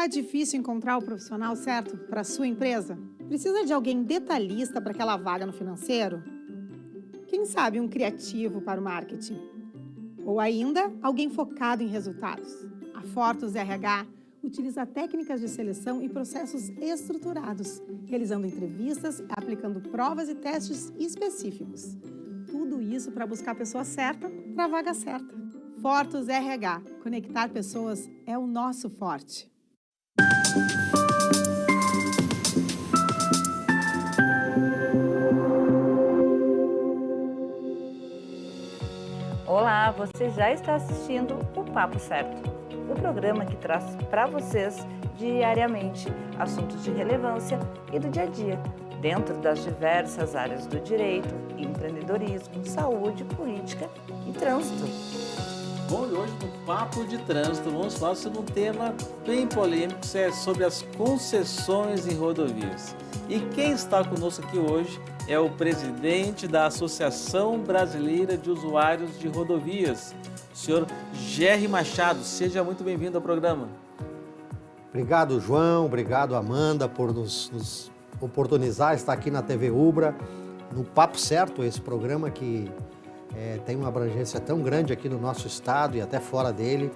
é difícil encontrar o profissional certo para a sua empresa? Precisa de alguém detalhista para aquela vaga no financeiro? Quem sabe um criativo para o marketing? Ou ainda, alguém focado em resultados? A Fortus RH utiliza técnicas de seleção e processos estruturados, realizando entrevistas, aplicando provas e testes específicos. Tudo isso para buscar a pessoa certa para a vaga certa. Fortus RH. Conectar pessoas é o nosso forte. Olá, você já está assistindo o Papo Certo, o programa que traz para vocês diariamente assuntos de relevância e do dia a dia, dentro das diversas áreas do direito, empreendedorismo, saúde, política e trânsito. Bom, e hoje no Papo de Trânsito vamos falar sobre um tema bem polêmico, que é sobre as concessões em rodovias. E quem está conosco aqui hoje é o presidente da Associação Brasileira de Usuários de Rodovias, o senhor Gerry Machado. Seja muito bem-vindo ao programa. Obrigado, João. Obrigado, Amanda, por nos oportunizar estar aqui na TV Ubra, no Papo Certo, esse programa que tem uma abrangência tão grande aqui no nosso estado e até fora dele,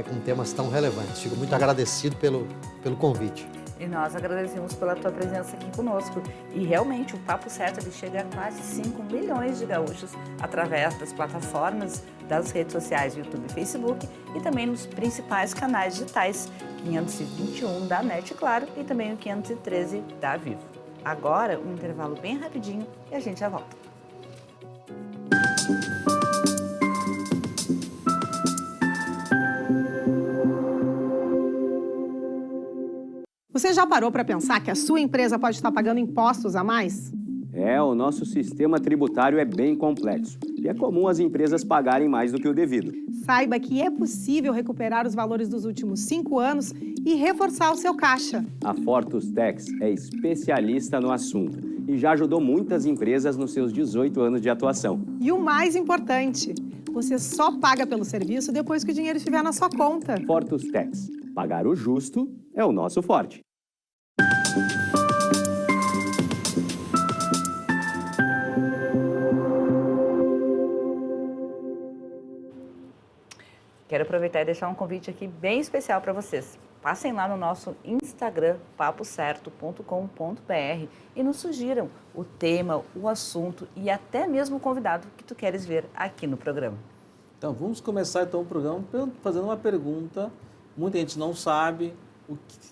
com temas tão relevantes. Fico muito agradecido pelo convite. E nós agradecemos pela tua presença aqui conosco. E realmente o Papo Certo ele chega a quase 5 milhões de gaúchos através das plataformas das redes sociais YouTube e Facebook e também nos principais canais digitais, 521 da NET, claro, e também o 513 da Vivo. Agora, um intervalo bem rapidinho e a gente já volta. Você já parou para pensar que a sua empresa pode estar pagando impostos a mais? O nosso sistema tributário é bem complexo e é comum as empresas pagarem mais do que o devido. Saiba que é possível recuperar os valores dos últimos 5 anos e reforçar o seu caixa. A Fortus Tax é especialista no assunto e já ajudou muitas empresas nos seus 18 anos de atuação. E o mais importante, você só paga pelo serviço depois que o dinheiro estiver na sua conta. Fortus Tax. Pagar o justo é o nosso forte. Quero aproveitar e deixar um convite aqui bem especial para vocês. Passem lá no nosso Instagram, papocerto.com.br e nos sugiram o tema, o assunto e até mesmo o convidado que tu queres ver aqui no programa. Então, vamos começar então o programa fazendo uma pergunta. Muita gente não sabe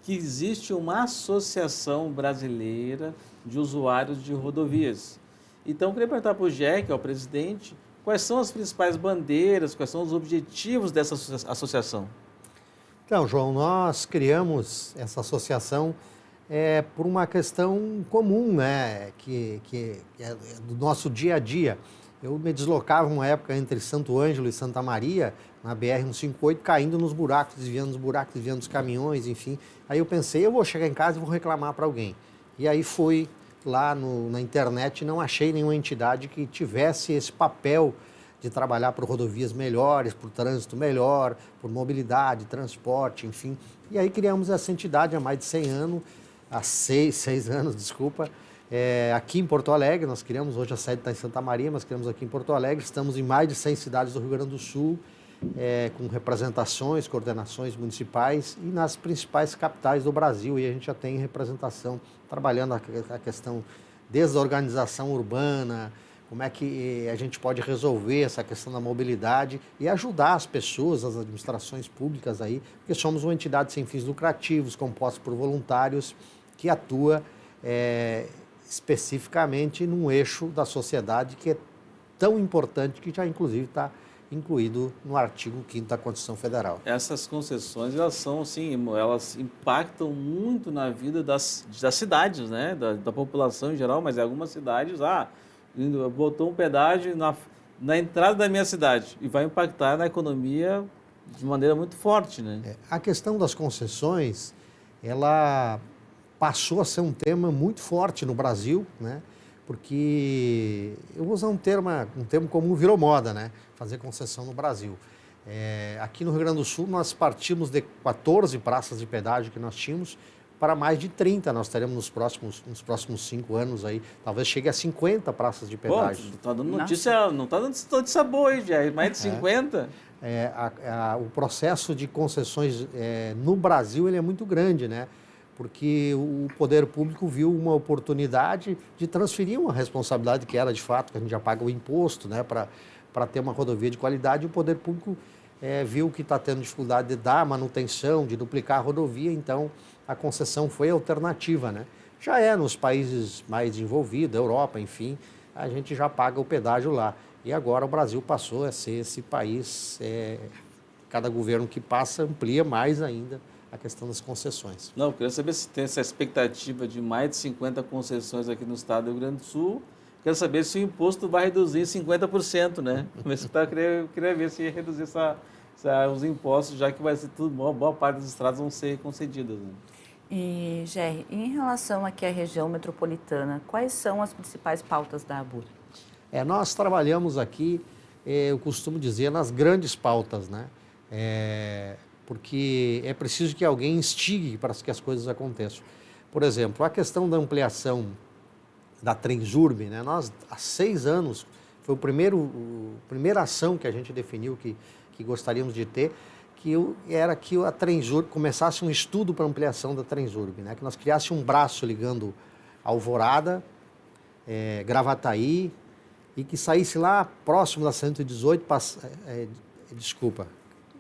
que existe uma associação brasileira de usuários de rodovias. Então, eu queria perguntar para o Gerry, que é o presidente, quais são as principais bandeiras, quais são os objetivos dessa associação? Então, João, nós criamos essa associação por uma questão comum, né, que é do nosso dia a dia. Eu me deslocava uma época entre Santo Ângelo e Santa Maria, na BR-158, caindo nos buracos, desviando dos caminhões, enfim. Aí eu pensei, eu vou chegar em casa e vou reclamar para alguém. E aí fui lá na internet e não achei nenhuma entidade que tivesse esse papel de trabalhar por rodovias melhores, por trânsito melhor, por mobilidade, transporte, enfim. E aí criamos essa entidade há mais de 100 anos, há 6 anos, desculpa, aqui em Porto Alegre. Nós criamos, hoje a sede está em Santa Maria, mas criamos aqui em Porto Alegre, estamos em mais de 100 cidades do Rio Grande do Sul, com representações, coordenações municipais e nas principais capitais do Brasil. E a gente já tem representação trabalhando a questão desde a organização urbana, como é que a gente pode resolver essa questão da mobilidade e ajudar as pessoas, as administrações públicas aí, porque somos uma entidade sem fins lucrativos, composta por voluntários, que atua especificamente num eixo da sociedade que é tão importante que já inclusive está incluído no artigo 5º da Constituição Federal. Essas concessões, elas são assim, elas impactam muito na vida das cidades, né? Da população em geral, mas em algumas cidades, botou um pedágio na entrada da minha cidade e vai impactar na economia de maneira muito forte, né? A questão das concessões, ela passou a ser um tema muito forte no Brasil, né? Porque eu vou usar um termo comum, virou moda, né? Fazer concessão no Brasil. Aqui no Rio Grande do Sul, nós partimos de 14 praças de pedágio que nós tínhamos para mais de 30. Nós teremos nos próximos 5 anos aí, talvez chegue a 50 praças de pedágio. Pô, tá dando notícia, não tá dando notícia boa aí, já, mais de 50. O processo de concessões no Brasil ele é muito grande, né? Porque o poder público viu uma oportunidade de transferir uma responsabilidade que era de fato, que a gente já paga o imposto, né? Para ter uma rodovia de qualidade, o poder público viu que está tendo dificuldade de dar manutenção, de duplicar a rodovia, então a concessão foi alternativa, né? Já nos países mais desenvolvidos, Europa, enfim, a gente já paga o pedágio lá. E agora o Brasil passou a ser esse país, cada governo que passa amplia mais ainda a questão das concessões. Não, eu queria saber se tem essa expectativa de mais de 50 concessões aqui no estado do Rio Grande do Sul. Quero saber se o imposto vai reduzir em 50%, né? Eu queria ver se ia reduzir os impostos, já que vai ser tudo, boa parte das estradas vão ser concedidas. Né? E, Gerry, em relação aqui à região metropolitana, quais são as principais pautas da ABUR? Nós trabalhamos aqui, eu costumo dizer, nas grandes pautas, né? Porque é preciso que alguém instigue para que as coisas aconteçam. Por exemplo, a questão da ampliação da Transurb, né? Nós, há 6 anos, foi a primeira ação que a gente definiu que gostaríamos de ter, era que a Transurb começasse um estudo para ampliação da Transurb, né? Que nós criássemos um braço ligando Alvorada, Gravataí, e que saísse lá próximo da 118,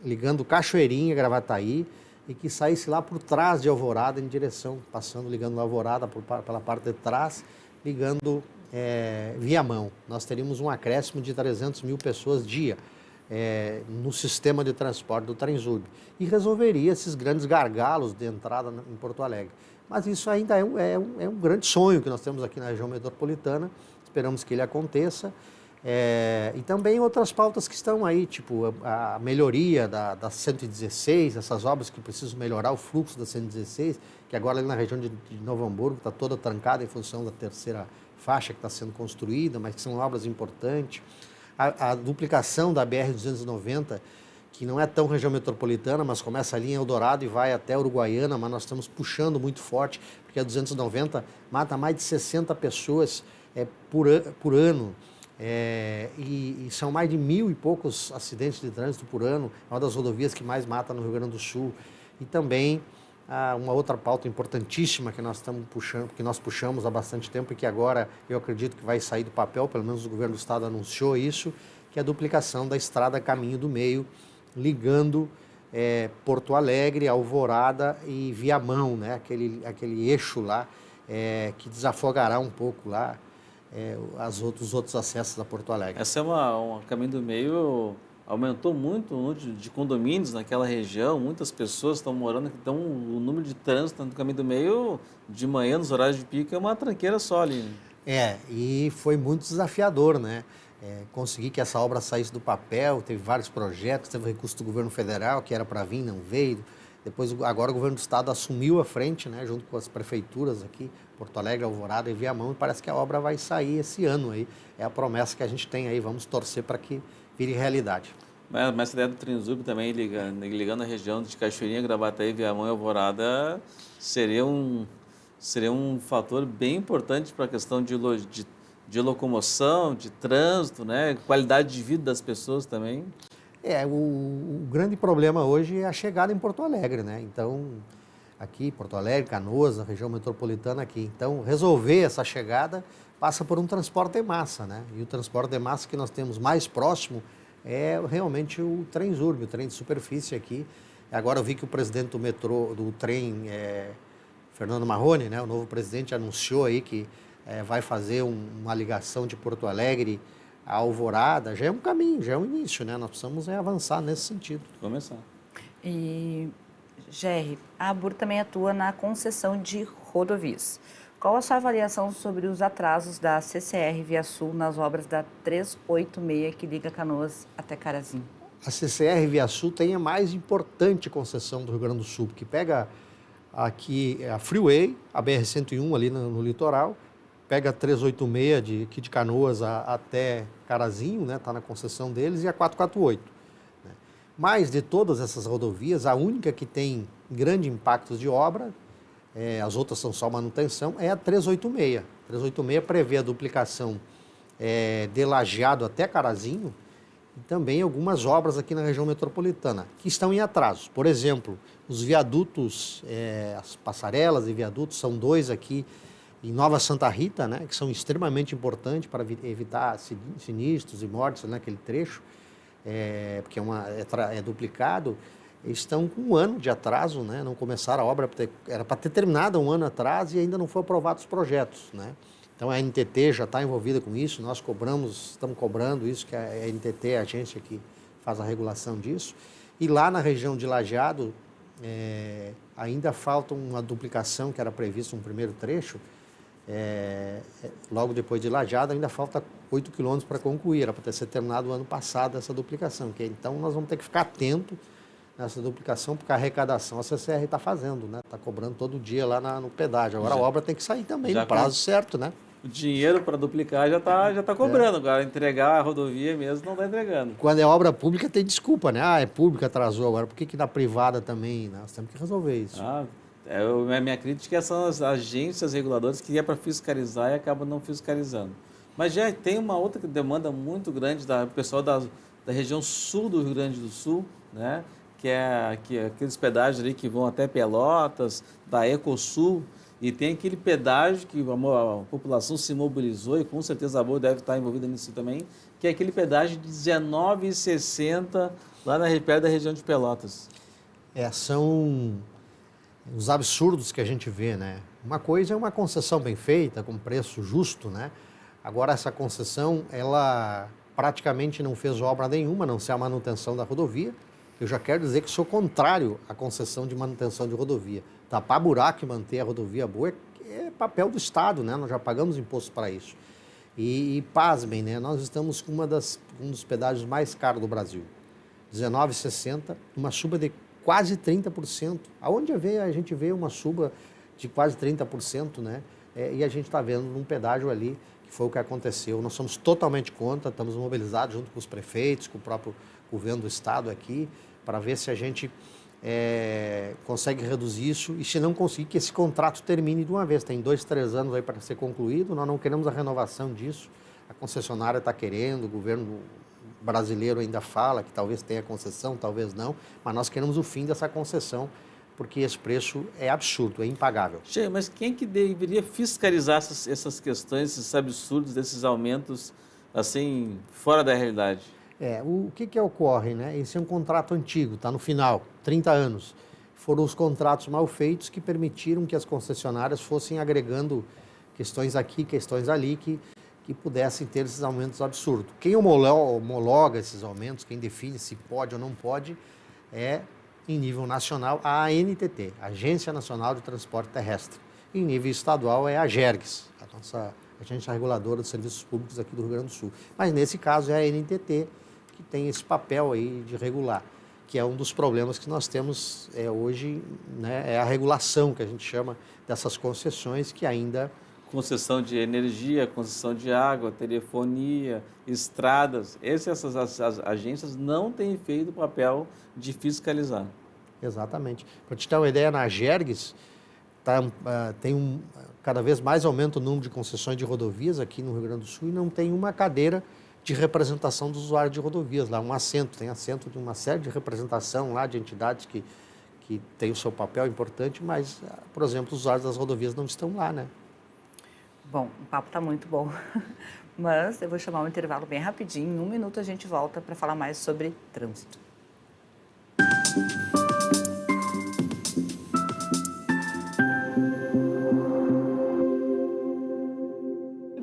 ligando Cachoeirinha, Gravataí, e que saísse lá por trás de Alvorada em direção, ligando Alvorada pela parte de trás, ligando Viamão. Nós teríamos um acréscimo de 300 mil pessoas dia no sistema de transporte do Transurb e resolveria esses grandes gargalos de entrada em Porto Alegre. Mas isso ainda é um grande sonho que nós temos aqui na região metropolitana, esperamos que ele aconteça. E também outras pautas que estão aí, tipo a melhoria da 116, essas obras que precisam melhorar o fluxo da 116, que agora ali na região de Novo Hamburgo está toda trancada em função da terceira faixa que está sendo construída, mas que são obras importantes. A duplicação da BR-290, que não é tão região metropolitana, mas começa ali em Eldorado e vai até Uruguaiana, mas nós estamos puxando muito forte, porque a 290 mata mais de 60 pessoas por ano. E são mais de 1.000 e poucos acidentes de trânsito por ano, é uma das rodovias que mais mata no Rio Grande do Sul. E também uma outra pauta importantíssima que nós puxamos há bastante tempo e que agora eu acredito que vai sair do papel, pelo menos o governo do estado anunciou isso, que é a duplicação da estrada Caminho do Meio, ligando Porto Alegre, Alvorada e Viamão, né? aquele eixo lá que desafogará um pouco lá os outros acessos a Porto Alegre. Essa é uma Caminho do Meio, aumentou muito o número de condomínios naquela região, muitas pessoas estão morando, então o número de trânsito no Caminho do Meio, de manhã, nos horários de pico, é uma tranqueira só ali. E foi muito desafiador, né? Conseguir que essa obra saísse do papel, teve vários projetos, teve recurso do governo federal, que era para vir, não veio. Agora o governo do estado assumiu a frente, né, junto com as prefeituras aqui, Porto Alegre, Alvorada e Viamão, e parece que a obra vai sair esse ano aí. É a promessa que a gente tem aí, vamos torcer para que vire realidade. Mas essa ideia do Transurb também, ligando a região de Cachoeirinha, Gravataí, Viamão e Alvorada, seria um fator bem importante para a questão de locomoção, de trânsito, né, qualidade de vida das pessoas também. O grande problema hoje é a chegada em Porto Alegre, né? Então, aqui, Porto Alegre, Canoas, a região metropolitana aqui. Então, resolver essa chegada passa por um transporte em massa, né? E o transporte em massa que nós temos mais próximo é realmente o Transurb, o trem de superfície aqui. Agora eu vi que o presidente do trem, Fernando Marrone, né? O novo presidente anunciou aí que vai fazer uma ligação de Porto Alegre a Alvorada. Já é um caminho, já é um início, né? Nós precisamos avançar nesse sentido. Começar. E, Gerry, a ABUR também atua na concessão de rodovias. Qual a sua avaliação sobre os atrasos da CCR Via Sul nas obras da 386 que liga Canoas até Carazinho? A CCR Via Sul tem a mais importante concessão do Rio Grande do Sul, que pega aqui a Freeway, a BR-101 ali no litoral, pega a 386 aqui de Canoas até Carazinho, né? Está na concessão deles, e a 448. Né? Mas de todas essas rodovias, a única que tem grande impacto de obra, as outras são só manutenção, é a 386. A 386 prevê a duplicação de Lajeado até Carazinho e também algumas obras aqui na região metropolitana, que estão em atraso. Por exemplo, os viadutos, as passarelas e viadutos, são 2 aqui em Nova Santa Rita, né, que são extremamente importantes para evitar sinistros e mortes naquele trecho, porque é duplicado. Estão com 1 ano de atraso, né, não começaram a obra, era para ter terminado 1 ano atrás e ainda não foram aprovados os projetos, né. Então a NTT já está envolvida com isso, nós estamos cobrando isso, que a NTT é a agência que faz a regulação disso. E lá na região de Lajeado, ainda falta uma duplicação que era prevista um primeiro trecho, logo depois de Lajeado, ainda falta 8 quilômetros para concluir, era para ter sido terminado o ano passado essa duplicação. Então nós vamos ter que ficar atento nessa duplicação, porque a arrecadação a CCR está fazendo, né? Está cobrando todo dia lá no pedágio. Agora a obra tem que sair também no prazo certo, né? O dinheiro para duplicar já tá cobrando. Agora, entregar a rodovia mesmo não está entregando. Quando é obra pública, tem desculpa, né? É pública, atrasou. Agora, por que na privada também? Nós temos que resolver isso. A minha crítica são as agências reguladoras que é para fiscalizar e acabam não fiscalizando. Mas já tem uma outra demanda muito grande do pessoal da região sul do Rio Grande do Sul, né? Que é aqueles pedágios ali que vão até Pelotas, da Ecosul. E tem aquele pedágio que a população se mobilizou e com certeza a Boa deve estar envolvida nisso também, que é aquele pedágio de R$19,60 lá perto da região de Pelotas. São os absurdos que a gente vê, né? Uma coisa é uma concessão bem feita, com preço justo, né? Agora essa concessão, ela praticamente não fez obra nenhuma, a não ser a manutenção da rodovia. Eu já quero dizer que sou contrário à concessão de manutenção de rodovia. Tapar buraco e manter a rodovia boa é papel do Estado, né? Nós já pagamos imposto para isso. E pasmem, né? Nós estamos com um dos pedágios mais caros do Brasil. R$19,60, uma suba de quase 30%. Aonde a gente vê uma suba de quase 30%, né? E a gente está vendo num pedágio ali, que foi o que aconteceu. Nós somos totalmente contra, estamos mobilizados junto com os prefeitos, com o próprio governo do Estado aqui, para ver se a gente consegue reduzir isso e se não conseguir que esse contrato termine de uma vez. Tem 2, 3 anos aí para ser concluído, nós não queremos a renovação disso. A concessionária está querendo, o governo brasileiro ainda fala que talvez tenha concessão, talvez não, mas nós queremos o fim dessa concessão, porque esse preço é absurdo, é impagável. Cheio, mas quem que deveria fiscalizar essas questões, esses absurdos, desses aumentos, assim, fora da realidade? O que ocorre, né? Esse é um contrato antigo, está no final, 30 anos. Foram os contratos mal feitos que permitiram que as concessionárias fossem agregando questões aqui, questões ali, que pudessem ter esses aumentos absurdos. Quem homologa esses aumentos, quem define se pode ou não pode, é, em nível nacional, a ANTT, Agência Nacional de Transporte Terrestre. Em nível estadual é a AGERGS, a nossa Agência Reguladora de Serviços Públicos aqui do Rio Grande do Sul. Mas nesse caso é a ANTT que tem esse papel aí de regular, que é um dos problemas que nós temos hoje, né, é a regulação que a gente chama dessas concessões que ainda... Concessão de energia, concessão de água, telefonia, estradas. Essas agências não têm feito o papel de fiscalizar. Exatamente. Para te ter uma ideia, na AGERGS tem cada vez mais aumenta o número de concessões de rodovias aqui no Rio Grande do Sul e não tem uma cadeira de representação dos usuários de rodovias, lá tem assento de uma série de representação lá de entidades que têm o seu papel importante, mas, por exemplo, os usuários das rodovias não estão lá, né? Bom, o papo está muito bom, mas eu vou chamar um intervalo bem rapidinho, em 1 minuto a gente volta para falar mais sobre trânsito.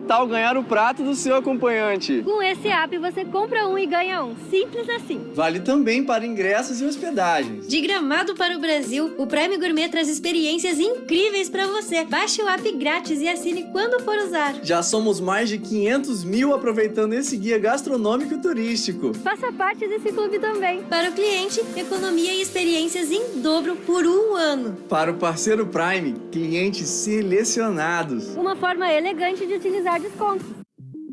Tal ganhar o prato do seu acompanhante. Com esse app você compra um e ganha um. Simples assim. Vale também para ingressos e hospedagens. De Gramado para o Brasil, o Prime Gourmet traz experiências incríveis para você. Baixe o app grátis e assine quando for usar. Já somos mais de 500 mil aproveitando esse guia gastronômico e turístico. Faça parte desse clube também. Para o cliente, economia e experiências em dobro por 1 ano. Para o parceiro Prime, clientes selecionados. Uma forma elegante de utilizar descontos.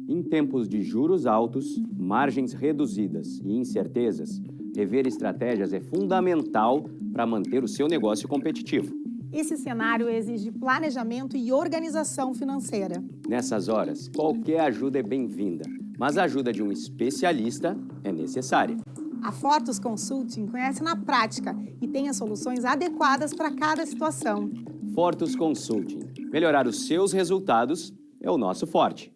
Em tempos de juros altos, margens reduzidas e incertezas, Rever estratégias é fundamental para manter o seu negócio competitivo. Esse cenário exige planejamento e organização financeira. Nessas horas, qualquer ajuda é bem-vinda, mas a ajuda de um especialista é necessária. A Fortus Consulting conhece na prática e tem as soluções adequadas para cada situação. Fortus Consulting. Melhorar os seus resultados é o nosso forte.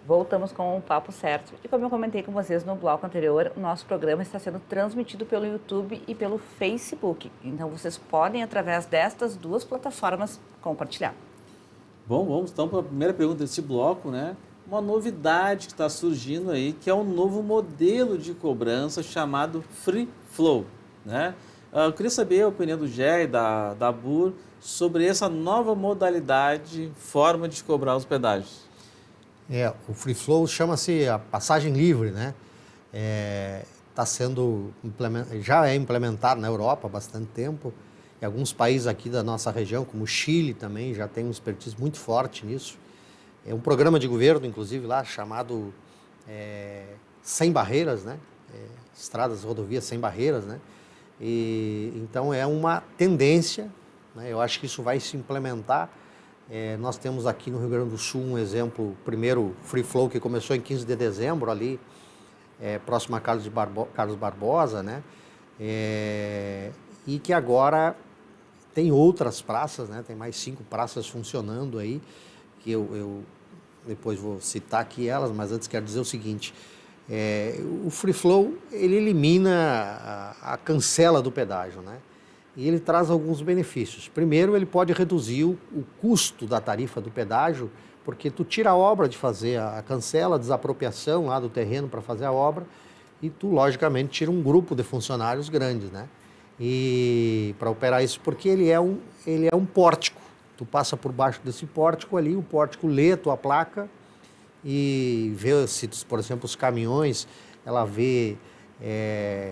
Voltamos com o Papo Certo. E como eu comentei com vocês no bloco anterior, o nosso programa está sendo transmitido pelo YouTube e pelo Facebook. Então, vocês podem, através destas duas plataformas, compartilhar. Bom, vamos então para a primeira pergunta desse bloco, né? Uma novidade que está surgindo aí, que é um novo modelo de cobrança chamado Free Flow, né? Eu queria saber a opinião do Gé e da BUR sobre essa nova modalidade, forma de cobrar os pedágios. O Free Flow chama-se a passagem livre, né? Já é implementado na Europa há bastante tempo. Em alguns países aqui da nossa região, como o Chile também, já tem um expertise muito forte nisso. É um programa de governo, inclusive, lá, chamado Sem Barreiras, né? Estradas, rodovias sem barreiras, né? Então, é uma tendência, né? Eu acho que isso vai se implementar. Nós temos aqui no Rio Grande do Sul um exemplo, o primeiro Free Flow, que começou em 15 de dezembro, ali, próximo a Carlos Barbosa, né? E que agora tem outras praças, né? Tem mais 5 praças funcionando aí, que eu depois vou citar aqui elas, mas antes quero dizer o seguinte, o Free Flow, ele elimina a cancela do pedágio, né? E ele traz alguns benefícios. Primeiro, ele pode reduzir o custo da tarifa do pedágio, porque tu tira a obra de fazer a cancela, a desapropriação lá do terreno para fazer a obra, e tu, logicamente, tira um grupo de funcionários grandes, né? E para operar isso, porque ele é um pórtico. Tu passa por baixo desse pórtico ali, o pórtico lê a tua placa e vê, se, por exemplo, os caminhões, ela vê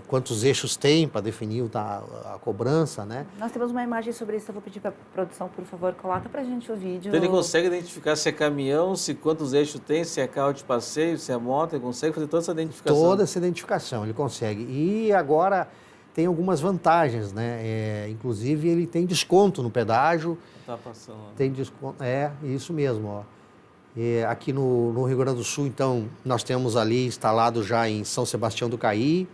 quantos eixos tem para definir a cobrança, né? Nós temos uma imagem sobre isso, eu vou pedir para a produção, por favor, coloca para a gente o vídeo. Então ele consegue identificar se é caminhão, se quantos eixos tem, se é carro de passeio, se é moto, ele consegue fazer toda essa identificação. Toda essa identificação, ele consegue. E agora tem algumas vantagens, né? Inclusive ele tem desconto no pedágio. Tá passando. Tem desconto, isso mesmo, ó. Aqui no Rio Grande do Sul, então, nós temos ali instalado já em São Sebastião do Caí,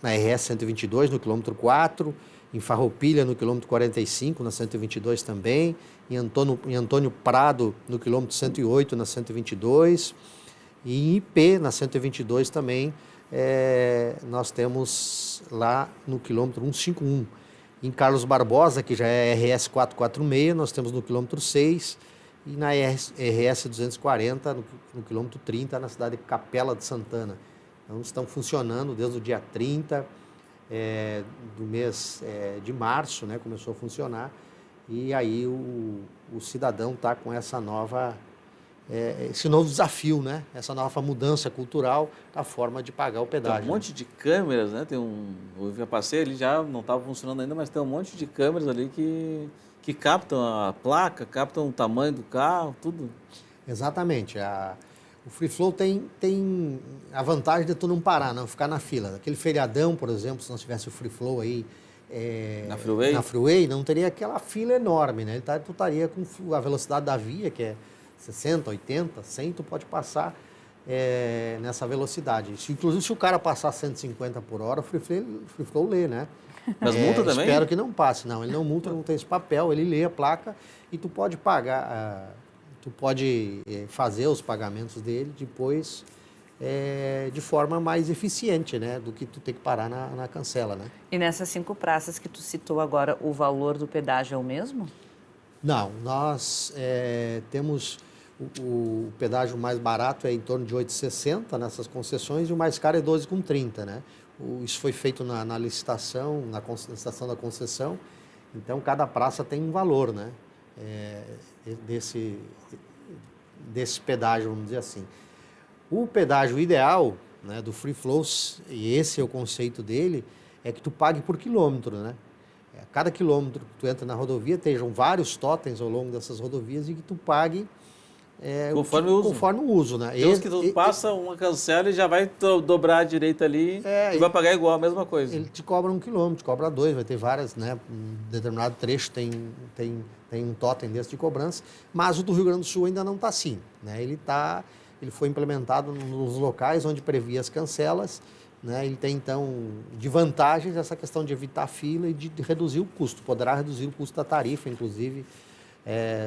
na RS 122, no quilômetro 4, em Farroupilha, no quilômetro 45, na 122 também, em Antônio Prado, no quilômetro 108, na 122, e em IP, na 122 também, nós temos lá no quilômetro 151. Em Carlos Barbosa, que já é RS 446, nós temos no quilômetro 6, e na RS 240, no quilômetro 30, na cidade de Capela de Santana. Então, estão funcionando desde o dia 30 do mês de março, né, começou a funcionar, e aí o cidadão está com esse novo desafio, né, essa nova mudança cultural da forma de pagar o pedágio. Tem um monte de câmeras, né? Eu já passei ali, já não estava funcionando ainda, mas tem um monte de câmeras ali que captam a placa, captam o tamanho do carro, tudo. Exatamente. O Free Flow tem a vantagem de tu não parar, não ficar na fila. Aquele feriadão, por exemplo, se não tivesse o Free Flow aí Na Freeway, não teria aquela fila enorme, né? Tu estaria com a velocidade da via, que é 60, 80, 100, tu pode passar nessa velocidade. Inclusive, se o cara passar 150 por hora, o Free Flow lê, né? Mas multa também? Espero que não passe. Não, ele não multa, não tem esse papel, ele lê a placa e tu pode pagar, tu pode fazer os pagamentos dele depois de forma mais eficiente, né? Do que tu ter que parar na cancela, né? E nessas 5 praças que tu citou agora, o valor do pedágio é o mesmo? Não, nós temos o pedágio mais barato em torno de 8,60 nessas concessões e o mais caro é 12,30, né? Isso foi feito na licitação, na licitação da concessão, então cada praça tem um valor, né? Desse pedágio, vamos dizer assim. O pedágio ideal, né, do Free Flow, e esse é o conceito dele, é que tu pague por quilômetro, né? cada quilômetro que tu entra na rodovia, estejam vários totens ao longo dessas rodovias e que tu pague conforme o uso, né? Tem uns que tu passa uma cancela e já vai dobrar a direita ali e vai pagar igual, a mesma coisa. Ele te cobra 1 quilômetro, te cobra 2, vai ter várias, né? Um determinado trecho tem um totem desse de cobrança, mas o do Rio Grande do Sul ainda não está assim, né? Ele foi implementado nos locais onde previa as cancelas, né? Ele tem, então, de vantagens essa questão de evitar fila e de reduzir o custo. Poderá reduzir o custo da tarifa, inclusive.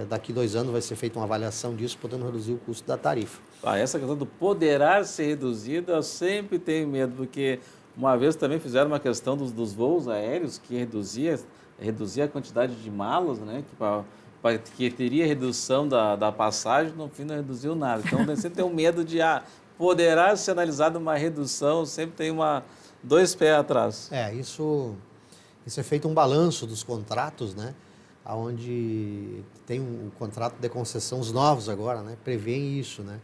Daqui 2 anos vai ser feita uma avaliação disso, podendo reduzir o custo da tarifa. Essa questão do poderá ser reduzida, eu sempre tenho medo, porque uma vez também fizeram uma questão dos voos aéreos que reduzia a quantidade de malas, né? Que teria redução da passagem, no fim não reduziu nada. Então, eu sempre tenho medo de poderá ser analisada uma redução, sempre tem 2 pés atrás. Isso é feito um balanço dos contratos, né? Onde tem um contrato de concessão, os novos agora, né? Prevêem isso, né?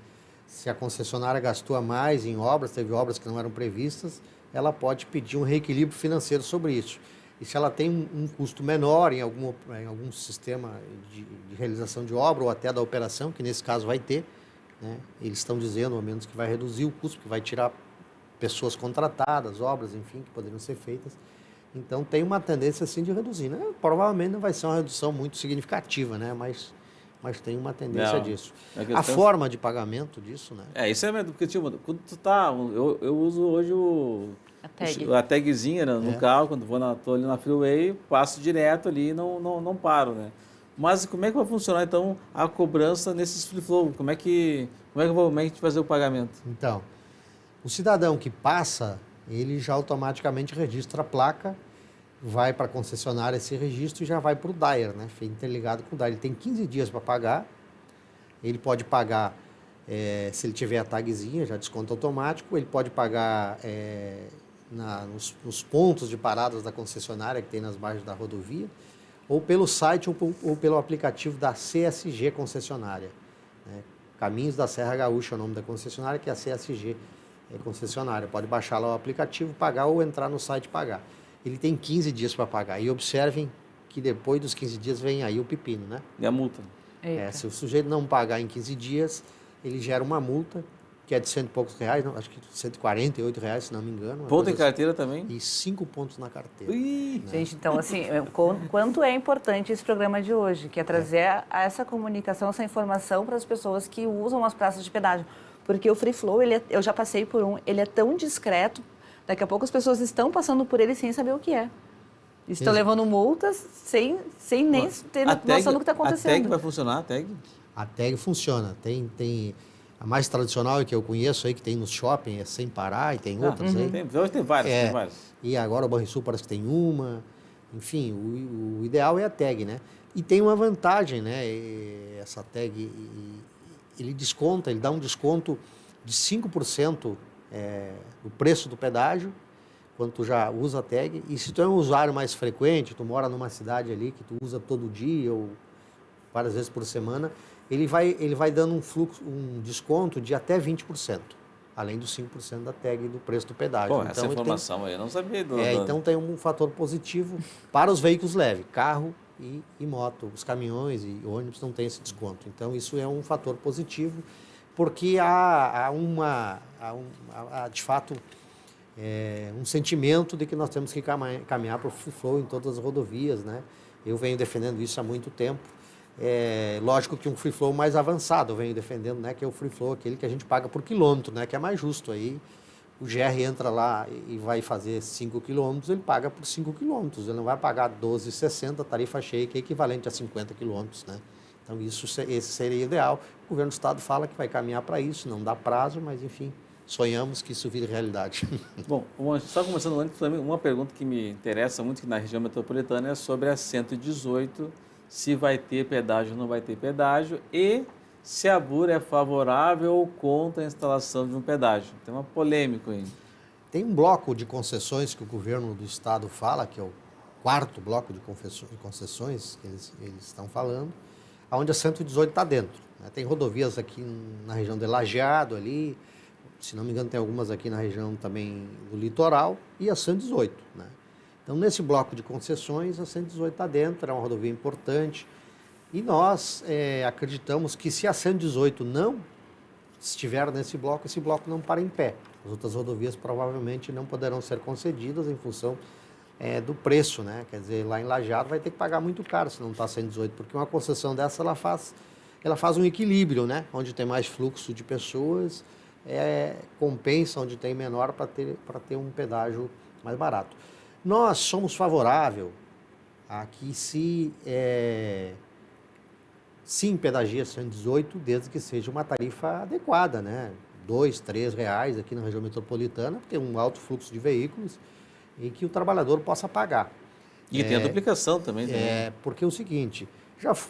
Se a concessionária gastou a mais em obras, teve obras que não eram previstas, ela pode pedir um reequilíbrio financeiro sobre isso. E se ela tem um custo menor em algum sistema de realização de obra ou até da operação, que nesse caso vai ter, né? Eles estão dizendo, ao menos, que vai reduzir o custo, que vai tirar pessoas contratadas, obras, enfim, que poderiam ser feitas. Então, tem uma tendência, assim, de reduzir, né? Provavelmente não vai ser uma redução muito significativa, né? Mas tem uma tendência disso. A forma de pagamento disso, né? Isso é mesmo, porque, tipo, quando tu eu uso hoje a tagzinha, né, no carro, quando tô ali na freeway, passo direto ali e não paro, né? Mas como é que vai funcionar, então, a cobrança nesses free flow? Como é que a gente vai fazer o pagamento? Então, o cidadão que passa, ele já automaticamente registra a placa, vai para a concessionária esse registro e já vai para o DAIR, né? Interligado com o DAIR. Ele tem 15 dias para pagar, ele pode pagar, se ele tiver a tagzinha, já desconto automático, ele pode pagar nos pontos de paradas da concessionária que tem nas margens da rodovia, ou pelo site ou pelo aplicativo da CSG concessionária, né? Caminhos da Serra Gaúcha é o nome da concessionária, que é a CSG concessionária. Pode baixar lá o aplicativo, pagar ou entrar no site e pagar. Ele tem 15 dias para pagar. E observem que depois dos 15 dias vem aí o pepino, né? E a multa? Se o sujeito não pagar em 15 dias, ele gera uma multa, que é de R$100 e poucos, acho que R$148, se não me engano. Ponto em carteira também? E 5 pontos na carteira. Né? Gente, então, assim, quanto é importante esse programa de hoje, que é trazer essa comunicação, essa informação para as pessoas que usam as praças de pedágio. Porque o free flow, eu já passei por ele é tão discreto, daqui a pouco as pessoas estão passando por ele sem saber o que é. Estão levando multas sem nem ter noção do que está acontecendo. A tag vai funcionar, a tag? A tag funciona. Tem a mais tradicional que eu conheço aí, que tem no shopping, é Sem Parar, e tem outras aí. Hoje tem várias, E agora o Banrisul parece que tem uma. Enfim, o ideal é a tag, né? E tem uma vantagem, né? Essa tag, ele dá um desconto de 5% do preço do pedágio, quando tu já usa a tag. E se tu é um usuário mais frequente, tu mora numa cidade ali que tu usa todo dia ou várias vezes por semana, ele vai dando um desconto de até 20%, além dos 5% da tag do preço do pedágio. Pô, essa informação aí eu não sabia. Então tem um fator positivo para os veículos leves, carro e moto. Os caminhões e ônibus não têm esse desconto. Então isso é um fator positivo, porque há de fato um sentimento de que nós temos que caminhar para o free flow em todas as rodovias, né? Eu venho defendendo isso há muito tempo. Lógico que um free flow mais avançado eu venho defendendo, né, que é o free flow, aquele que a gente paga por quilômetro, né, que é mais justo. Aí o GR entra lá e vai fazer 5 quilômetros, ele paga por 5 quilômetros, ele não vai pagar 12,60, tarifa cheia, que é equivalente a 50 quilômetros, né? Então esse seria ideal. O governo do estado fala que vai caminhar para isso, não dá prazo, mas enfim, sonhamos que isso vire realidade. Bom, só começando antes, também uma pergunta que me interessa muito, que na região metropolitana, é sobre a 118, se vai ter pedágio ou não vai ter pedágio, e se a BUR é favorável ou contra a instalação de um pedágio. Tem uma polêmica aí. Tem um bloco de concessões que o governo do estado fala, que é o 4º bloco de concessões que eles estão falando, onde a 118 está dentro, né? Tem rodovias aqui na região de Lajeado ali, se não me engano tem algumas aqui na região também do litoral, e a 118, né? Então, nesse bloco de concessões, a 118 está dentro, é uma rodovia importante. E nós acreditamos que se a 118 não estiver nesse bloco, esse bloco não para em pé. As outras rodovias provavelmente não poderão ser concedidas em função do preço, né? Quer dizer, lá em Lajeado vai ter que pagar muito caro se não está 118, porque uma concessão dessa ela faz um equilíbrio, né? Onde tem mais fluxo de pessoas, compensa onde tem menor para ter um pedágio mais barato. Nós somos favoráveis a que se pedagia 118, desde que seja uma tarifa adequada, né? R$2, R$3 aqui na região metropolitana, tem um alto fluxo de veículos e que o trabalhador possa pagar. E tem a duplicação também. Porque é o seguinte,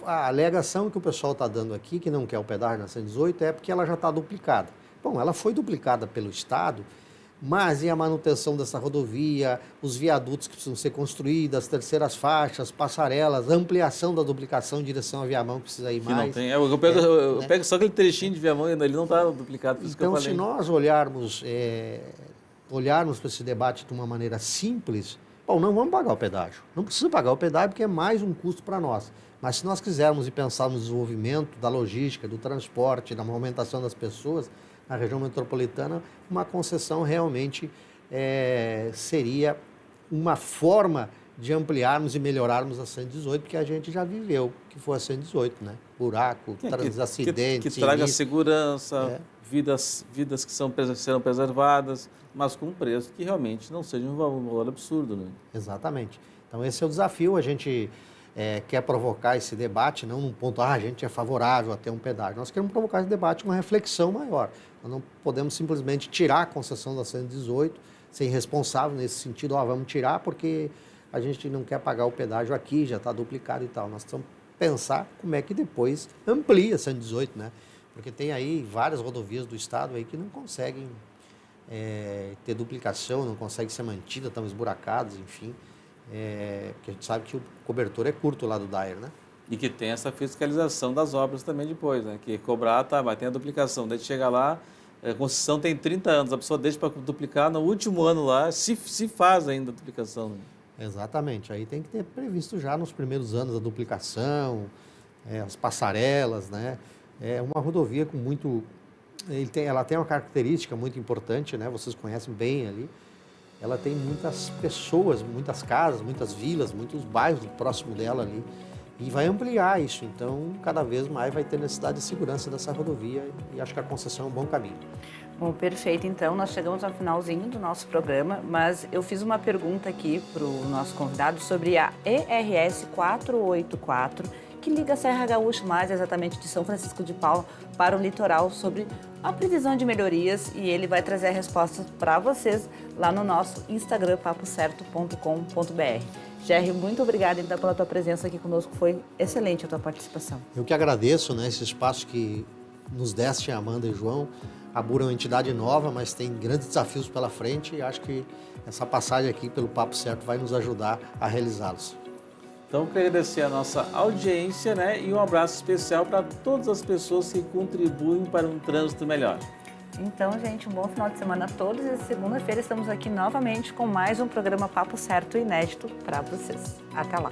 a alegação que o pessoal está dando aqui, que não quer o pedágio na 118, é porque ela já está duplicada. Bom, ela foi duplicada pelo Estado, mas e a manutenção dessa rodovia, os viadutos que precisam ser construídos, as terceiras faixas, passarelas, ampliação da duplicação em direção a Viamão, que precisa ir mais. Não tem. Eu pego só aquele trechinho de Viamão, ele não está duplicado, por isso que eu Então, falei. se nós olharmos para esse debate de uma maneira simples, bom, não vamos pagar o pedágio. Não precisa pagar o pedágio porque é mais um custo para nós. Mas se nós quisermos e pensarmos no desenvolvimento da logística, do transporte, da movimentação das pessoas, na região metropolitana, uma concessão realmente seria uma forma de ampliarmos e melhorarmos a 118, porque a gente já viveu que foi a 118, né? Buraco, acidentes, que traga segurança, vidas que serão preservadas, mas com um preço que realmente não seja um valor absurdo, né? Exatamente. Então esse é o desafio, a gente quer provocar esse debate, não num ponto, a gente é favorável a ter um pedágio. Nós queremos provocar esse debate com uma reflexão maior. Nós não podemos simplesmente tirar a concessão da 118, ser irresponsável nesse sentido, vamos tirar porque a gente não quer pagar o pedágio aqui, já está duplicado e tal. Nós precisamos pensar como é que depois amplia a 118, né? Porque tem aí várias rodovias do estado aí que não conseguem ter duplicação, não conseguem ser mantidas, estão esburacadas, enfim. Porque a gente sabe que o cobertor é curto lá do DAER, né? E que tem essa fiscalização das obras também depois, né? Que cobrar, mas tem a duplicação. Daí chega lá, a concessão tem 30 anos, a pessoa deixa para duplicar no último ano lá, se faz ainda a duplicação. Né? Exatamente, aí tem que ter previsto já nos primeiros anos a duplicação, as passarelas, né? É uma rodovia com muito... Ela tem uma característica muito importante, né? Vocês conhecem bem ali. Ela tem muitas pessoas, muitas casas, muitas vilas, muitos bairros próximo dela ali. E vai ampliar isso, então cada vez mais vai ter necessidade de segurança dessa rodovia e acho que a concessão é um bom caminho. Bom, perfeito. Então, nós chegamos ao finalzinho do nosso programa, mas eu fiz uma pergunta aqui para o nosso convidado sobre a ERS 484, que liga a Serra Gaúcha, mais exatamente de São Francisco de Paula, para o litoral, sobre a previsão de melhorias, e ele vai trazer a resposta para vocês lá no nosso Instagram, papocerto.com.br. Jerry, muito obrigada então pela tua presença aqui conosco, foi excelente a tua participação. Eu que agradeço, né, esse espaço que nos deste, Amanda e João. A Bura é uma entidade nova, mas tem grandes desafios pela frente e acho que essa passagem aqui pelo Papo Certo vai nos ajudar a realizá-los. Então, quero agradecer a nossa audiência, né, e um abraço especial para todas as pessoas que contribuem para um trânsito melhor. Então, gente, um bom final de semana a todos e segunda-feira estamos aqui novamente com mais um programa Papo Certo inédito para vocês. Até lá!